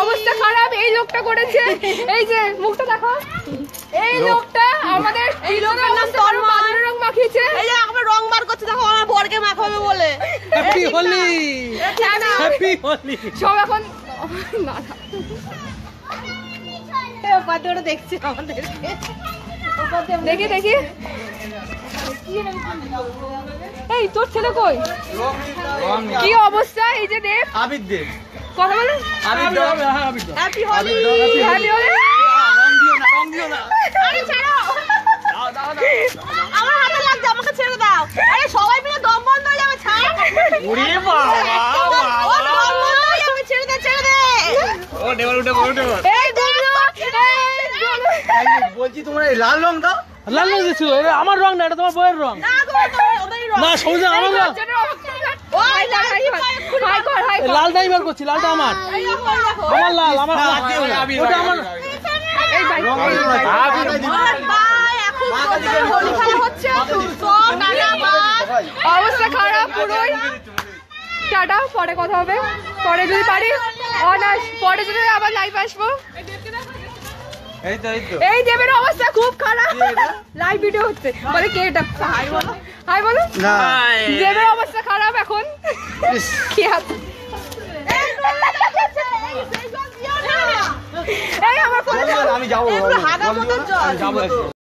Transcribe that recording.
অবস্থা খারাপ এই লোকটা করেছে। এই যে মুখটা দেখো, এই লোকটা আমাদের এই লোকের নাম তন্ময় রং মাখিয়েছে। এই যে আমরা রং বার করছে, দেখো আমার বরকে মাখাবে বলে। Happy Holi, happy Holi. সব এখন না পাটোটা দেখছি আমাদেরকে, দেখি দেখি। এই তোর ছেলে কই? কি অবস্থা? এই যে দেব, আবিদ দেব কথা বলে। আবিদ দেব, হ্যাপি হোলি, হ্যাপি হোলি। রং দিও না, রং দিও না। আরে ছাড়ো, দাও দাও দাও। আমার হাতে লাগছে, আমাকে ছেড়ে দাও। আরে সবাই মিলে দম বন্ধ হয়ে যাবে, ছাড়। ওরে বাবা, ও দম বন্ধ হয়ে যাবে, ছেড়ে দে, ছেড়ে দে। ও ডেবল উঠে বল, উঠে বল। এই গুলো, বলছি তোমরা লাল রং দাও। লাল রং দিছিল, এটা আমার রং না, এটা তোমার বউয়ের রং। না গো, ওটাই রং। না সবুজ আমার রং। ওই হাই কর, হাই কর। লালটাই বের করছি, লালটা আমার। আমার লাল, আমার ওটা আমার। এই ভাই, ভাই এখন হোলি খেলা হচ্ছে, সব টাটা বাস। অবস্থা খারাপ পুরোই। টাটা, পরে কথা হবে, পরে যদি পারি অনাস, পরে যদি আবার লাইভ আসবো। এই দেবের অবস্থা খুব খারাপ, লাইভ ভিডিও হচ্ছে। বলে কে এটা? হাই বলো, হাই বলো। দেবের অবস্থা খারাপ এখন। কি আছে? এই আমার ফোন, আমি যাবো,